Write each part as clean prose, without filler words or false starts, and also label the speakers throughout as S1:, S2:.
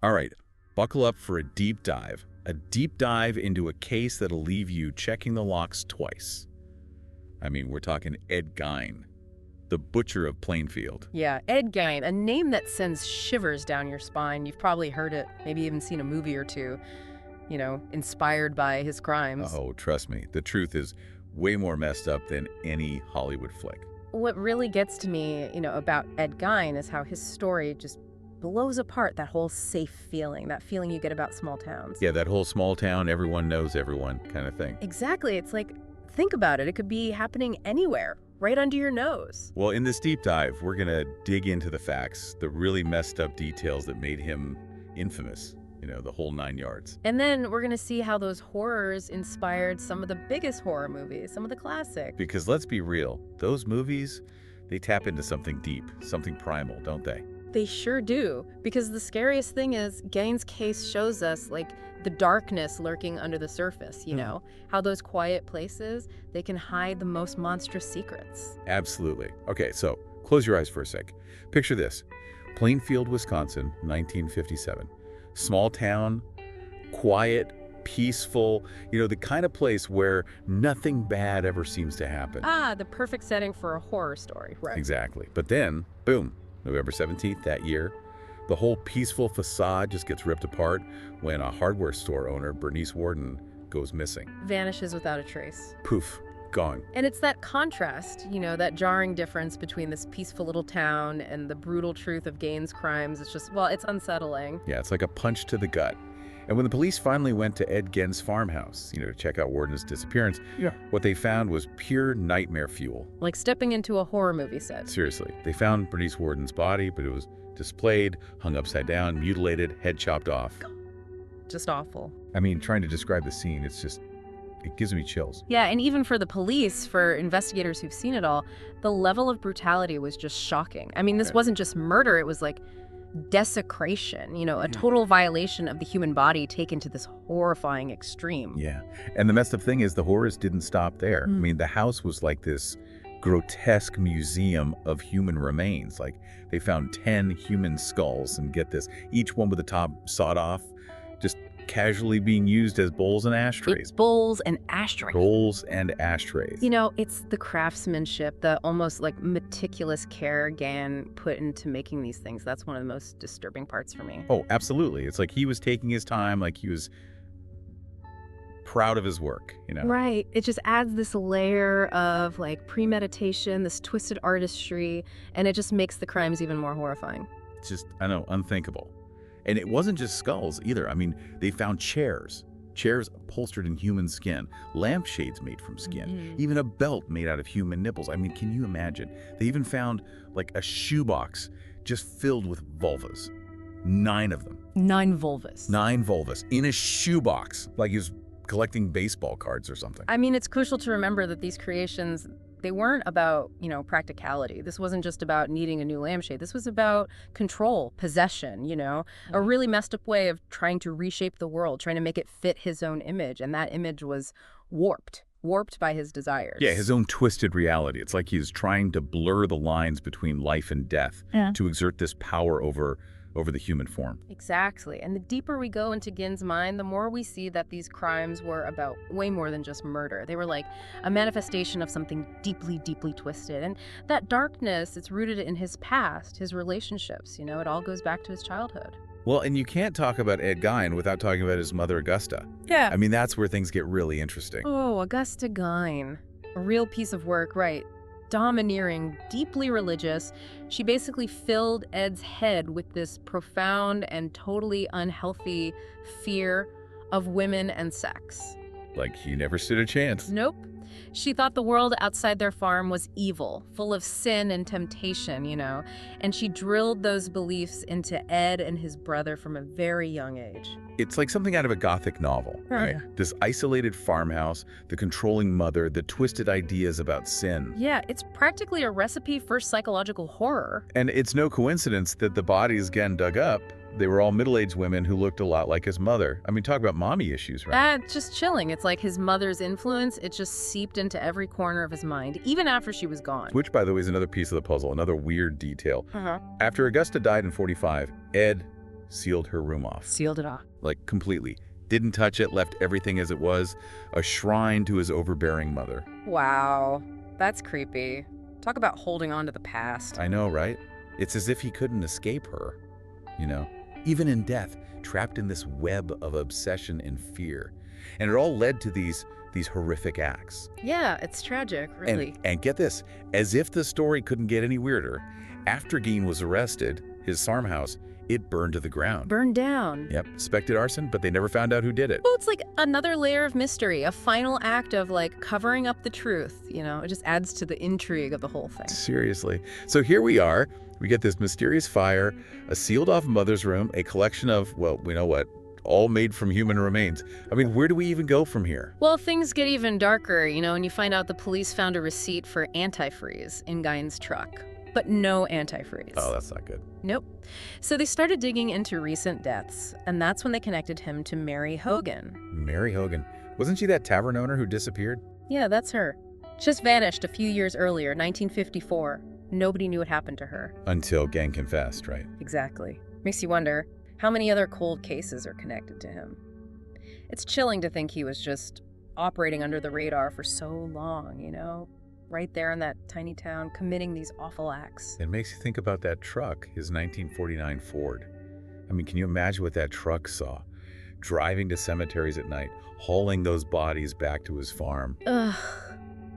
S1: All right, buckle up for a deep dive. A deep dive into a case that'll leave you checking the locks twice. I mean, we're talking Ed Gein, the butcher of Plainfield.
S2: Yeah, Ed Gein, a name that sends shivers down your spine. You've probably heard it, maybe even seen a movie or two, inspired by his crimes.
S1: Oh, trust me, the truth is way more messed up than any Hollywood flick.
S2: What really gets to me, about Ed Gein is how his story just blows apart that whole safe feeling, that feeling you get about small towns.
S1: Yeah, that whole small town, everyone knows everyone kind of thing.
S2: Exactly. It's like, think about it. It could be happening anywhere, right under your nose.
S1: Well, in this deep dive, we're going to dig into the facts, the really messed up details that made him infamous, the whole 9 yards.
S2: And then we're going to see how those horrors inspired some of the biggest horror movies, some of the classics.
S1: Because let's be real, those movies, they tap into something deep, something primal, don't they?
S2: They sure do, because the scariest thing is Gain's case shows us, the darkness lurking under the surface, how those quiet places, they can hide the most monstrous secrets.
S1: Absolutely. Okay, so close your eyes for a sec. Picture this. Plainfield, Wisconsin, 1957. Small town, quiet, peaceful, the kind of place where nothing bad ever seems to happen.
S2: Ah, the perfect setting for a horror story, right?
S1: Exactly. But then, boom, November 17th that year, the whole peaceful facade just gets ripped apart when a hardware store owner, Bernice Warden, goes missing.
S2: Vanishes without a trace.
S1: Poof, gone.
S2: And it's that contrast, that jarring difference between this peaceful little town and the brutal truth of Gain's crimes. It's just, it's unsettling.
S1: Yeah, it's like a punch to the gut. And when the police finally went to Ed Gein's farmhouse, to check out Warden's disappearance, what they found was pure nightmare fuel.
S2: Like stepping into a horror movie set.
S1: Seriously. They found Bernice Warden's body, but it was displayed, hung upside down, mutilated, head chopped off.
S2: Just awful.
S1: I mean, trying to describe the scene, it gives me chills.
S2: Yeah, and even for the police, for investigators who've seen it all, the level of brutality was just shocking. I mean, this wasn't just murder, it was like desecration, a total violation of the human body taken to this horrifying extreme.
S1: Yeah, and the messed up thing is the horrors didn't stop there. I mean, the house was like this grotesque museum of human remains. Like, they found 10 human skulls, and get this, each one with the top sawed off, just casually being used as bowls and ashtrays.
S2: It's bowls and ashtrays.
S1: Bowls and ashtrays.
S2: It's the craftsmanship, the almost meticulous care Gein put into making these things. That's one of the most disturbing parts for me.
S1: Oh, absolutely. It's like he was taking his time, like he was proud of his work,
S2: Right. It just adds this layer of premeditation, this twisted artistry, and it just makes the crimes even more horrifying.
S1: It's just, I know, unthinkable. And it wasn't just skulls either. I mean, they found chairs upholstered in human skin, lampshades made from skin, even a belt made out of human nipples. I mean, can you imagine? They even found a shoebox just filled with vulvas. 9 of them.
S2: 9 vulvas.
S1: 9 vulvas in a shoebox, like he was collecting baseball cards or something.
S2: I mean, it's crucial to remember that these creations, they weren't about, practicality. This wasn't just about needing a new lampshade. This was about control, possession, a really messed up way of trying to reshape the world, trying to make it fit his own image. And that image was warped by his desires.
S1: Yeah, his own twisted reality. It's like he's trying to blur the lines between life and death to exert this power over the human form.
S2: Exactly. And the deeper we go into Gein's mind, the more we see that these crimes were about way more than just murder. They were like a manifestation of something deeply, deeply twisted. And that darkness, it's rooted in his past, his relationships. It all goes back to his childhood.
S1: Well, and you can't talk about Ed Gein without talking about his mother, Augusta.
S2: Yeah.
S1: I mean, that's where things get really interesting.
S2: Oh, Augusta Gein. A real piece of work, right? Domineering, deeply religious. She basically filled Ed's head with this profound and totally unhealthy fear of women and sex.
S1: Like he never stood a chance.
S2: Nope. She thought the world outside their farm was evil, full of sin and temptation, and she drilled those beliefs into Ed and his brother from a very young age.
S1: It's like something out of a Gothic novel, right? This isolated farmhouse, the controlling mother, the twisted ideas about sin.
S2: Yeah, it's practically a recipe for psychological horror.
S1: And it's no coincidence that the bodies Gein dug up, they were all middle-aged women who looked a lot like his mother. I mean, talk about mommy issues, right?
S2: That's just chilling. It's like his mother's influence, it just seeped into every corner of his mind, even after she was gone.
S1: Which, by the way, is another piece of the puzzle, another weird detail. After Augusta died in 45, Ed sealed her room off.
S2: Sealed it off.
S1: Like, completely. Didn't touch it, left everything as it was, a shrine to his overbearing mother.
S2: Wow. That's creepy. Talk about holding on to the past.
S1: I know, right? It's as if he couldn't escape her, you know? Even in death, trapped in this web of obsession and fear. And it all led to these horrific acts.
S2: Yeah, it's tragic, really.
S1: And get this, as if the story couldn't get any weirder, after Gein was arrested, his farmhouse, it burned to the ground.
S2: Burned down.
S1: Yep, suspected arson, but they never found out who did it.
S2: Well, it's like another layer of mystery, a final act of like covering up the truth, you know? It just adds to the intrigue of the whole thing.
S1: Seriously. So here we are. We get this mysterious fire, a sealed-off mother's room, a collection of, well, we know what, all made from human remains. I mean, where do we even go from here?
S2: Well, things get even darker, you know, and you find out the police found a receipt for antifreeze in Gein's truck. But no antifreeze.
S1: Oh, that's not good.
S2: Nope. So they started digging into recent deaths, and that's when they connected him to Mary Hogan.
S1: Mary Hogan. Wasn't she that tavern owner who disappeared?
S2: Yeah, that's her. She just vanished a few years earlier, 1954. Nobody knew what happened to her.
S1: Until Gein confessed, right?
S2: Exactly. Makes you wonder, how many other cold cases are connected to him? It's chilling to think he was just operating under the radar for so long, you know? Right there in that tiny town, committing these awful acts.
S1: It makes you think about that truck, his 1949 Ford. I mean, can you imagine what that truck saw? Driving to cemeteries at night, hauling those bodies back to his farm.
S2: Ugh.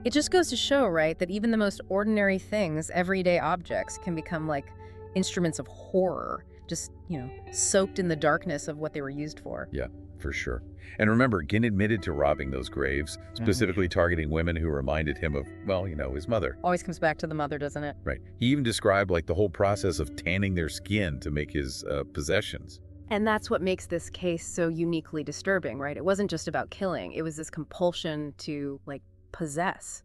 S2: It just goes to show, right, that even the most ordinary things, everyday objects, can become like instruments of horror, just, you know, soaked in the darkness of what they were used for.
S1: Yeah, for sure. And remember, Gein admitted to robbing those graves, specifically targeting women who reminded him of, well, you know, his mother.
S2: Always comes back to the mother, doesn't it?
S1: Right. He even described like the whole process of tanning their skin to make his possessions.
S2: And that's what makes this case so uniquely disturbing, right? It wasn't just about killing. It was this compulsion to, like, possess,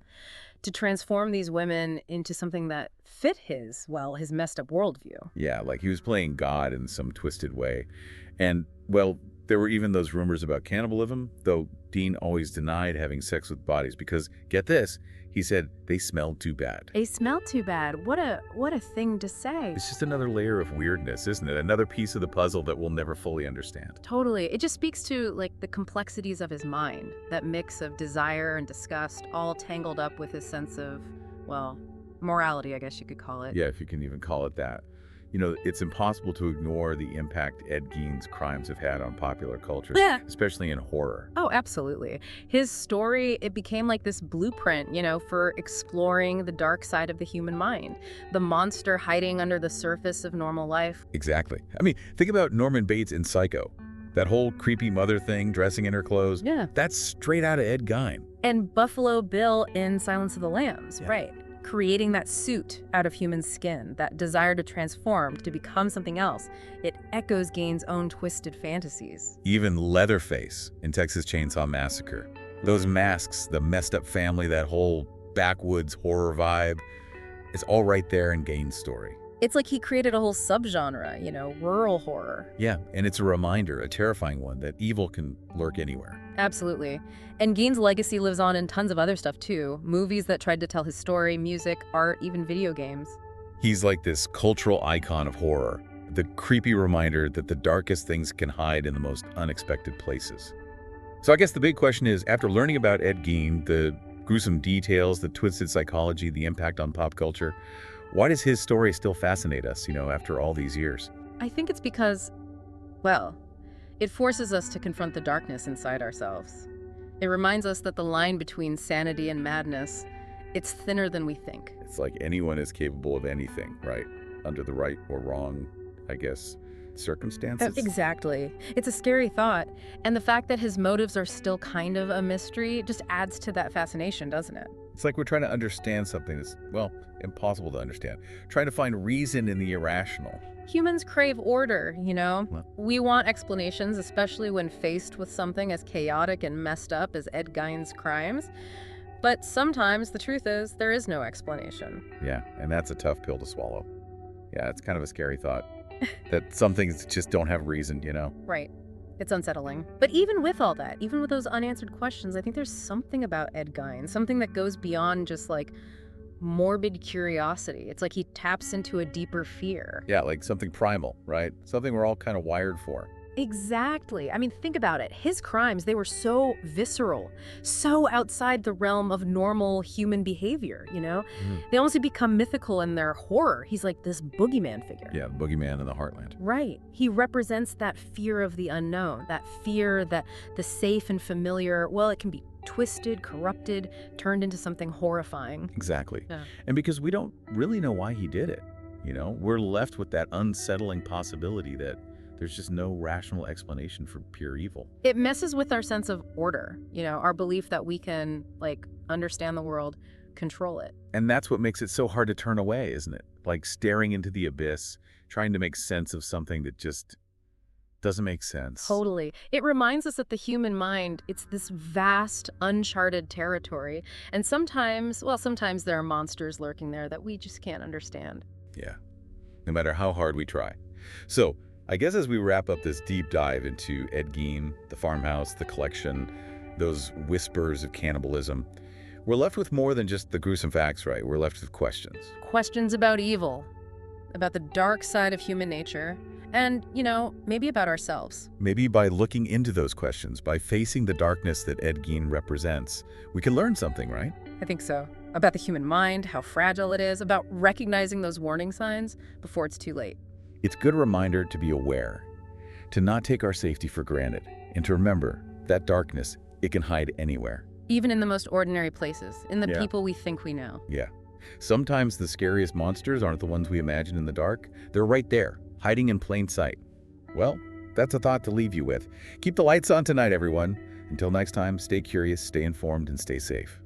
S2: to transform these women into something that fit his messed up worldview.
S1: Yeah, like he was playing God in some twisted way. And, well, there were even those rumors about cannibalism, though Gein always denied having sex with bodies because, get this, he said they smelled too bad.
S2: They smell too bad. What a thing to say.
S1: It's just another layer of weirdness, isn't it? Another piece of the puzzle that we'll never fully understand.
S2: Totally. It just speaks to, like, the complexities of his mind, that mix of desire and disgust, all tangled up with his sense of, well, morality, I guess you could call it.
S1: Yeah, if you can even call it that. You know, it's impossible to ignore the impact Ed Gein's crimes have had on popular culture, especially in horror.
S2: Oh, absolutely. His story, it became like this blueprint, you know, for exploring the dark side of the human mind, the monster hiding under the surface of normal life.
S1: Exactly. I mean, think about Norman Bates in Psycho. That whole creepy mother thing, dressing in her clothes.
S2: Yeah.
S1: That's straight out of Ed Gein.
S2: And Buffalo Bill in Silence of the Lambs,
S1: Yeah.
S2: right? Creating that suit out of human skin, that desire to transform, to become something else. It echoes Gein's own twisted fantasies.
S1: Even Leatherface in Texas Chainsaw Massacre. Those masks, the messed up family, that whole backwoods horror vibe, it's all right there in Gein's story.
S2: It's like he created a whole subgenre, you know, rural horror.
S1: Yeah, and it's a reminder, a terrifying one, that evil can lurk anywhere.
S2: Absolutely. And Gein's legacy lives on in tons of other stuff too. Movies that tried to tell his story, music, art, even video games.
S1: He's like this cultural icon of horror, the creepy reminder that the darkest things can hide in the most unexpected places. So I guess the big question is, after learning about Ed Gein, the gruesome details, the twisted psychology, the impact on pop culture, why does his story still fascinate us, you know, after all these years?
S2: I think it's because, well, it forces us to confront the darkness inside ourselves. It reminds us that the line between sanity and madness, it's thinner than we think.
S1: It's like anyone is capable of anything, right? Under the right or wrong, I guess, circumstances?
S2: Exactly. It's a scary thought. And the fact that his motives are still kind of a mystery just adds to that fascination, doesn't it?
S1: It's like we're trying to understand something that's, well, impossible to understand. Trying to find reason in the irrational.
S2: Humans crave order, you know?
S1: Well.
S2: We want explanations, especially when faced with something as chaotic and messed up as Ed Gein's crimes. But sometimes the truth is there is no explanation.
S1: Yeah, and that's a tough pill to swallow. Yeah, it's kind of a scary thought. That some things just don't have reason, you know?
S2: Right. It's unsettling. But even with all that, even with those unanswered questions, I think there's something about Ed Gein, something that goes beyond just like morbid curiosity. It's like he taps into a deeper fear.
S1: Yeah, like something primal, right? Something we're all kind of wired for.
S2: Exactly. I mean, think about it. His crimes, they were so visceral, so outside the realm of normal human behavior, you know? They almost become mythical in their horror. He's like this boogeyman figure.
S1: Yeah, boogeyman in the heartland.
S2: Right. He represents that fear of the unknown, that fear that the safe and familiar, well, it can be twisted, corrupted, turned into something horrifying.
S1: Exactly.
S2: Yeah.
S1: And because we don't really know why he did it, you know, we're left with that unsettling possibility that there's just no rational explanation for pure evil.
S2: It messes with our sense of order, you know, our belief that we can, like, understand the world, control it.
S1: And that's what makes it so hard to turn away, isn't it? Like staring into the abyss, trying to make sense of something that just doesn't make sense.
S2: Totally. It reminds us that the human mind, it's this vast, uncharted territory. And sometimes, well, sometimes there are monsters lurking there that we just can't understand.
S1: Yeah, no matter how hard we try. So, I guess as we wrap up this deep dive into Ed Gein, the farmhouse, the collection, those whispers of cannibalism, we're left with more than just the gruesome facts, right? We're left with questions.
S2: Questions about evil, about the dark side of human nature, and, you know, maybe about ourselves.
S1: Maybe by looking into those questions, by facing the darkness that Ed Gein represents, we can learn something, right?
S2: I think so. About the human mind, how fragile it is, about recognizing those warning signs before it's too late.
S1: It's a good reminder to be aware, to not take our safety for granted, and to remember that darkness, it can hide anywhere.
S2: Even in the most ordinary places, in the
S1: Yeah.
S2: people we think we know.
S1: Yeah. Sometimes the scariest monsters aren't the ones we imagine in the dark. They're right there, hiding in plain sight. Well, that's a thought to leave you with. Keep the lights on tonight, everyone. Until next time, stay curious, stay informed, and stay safe.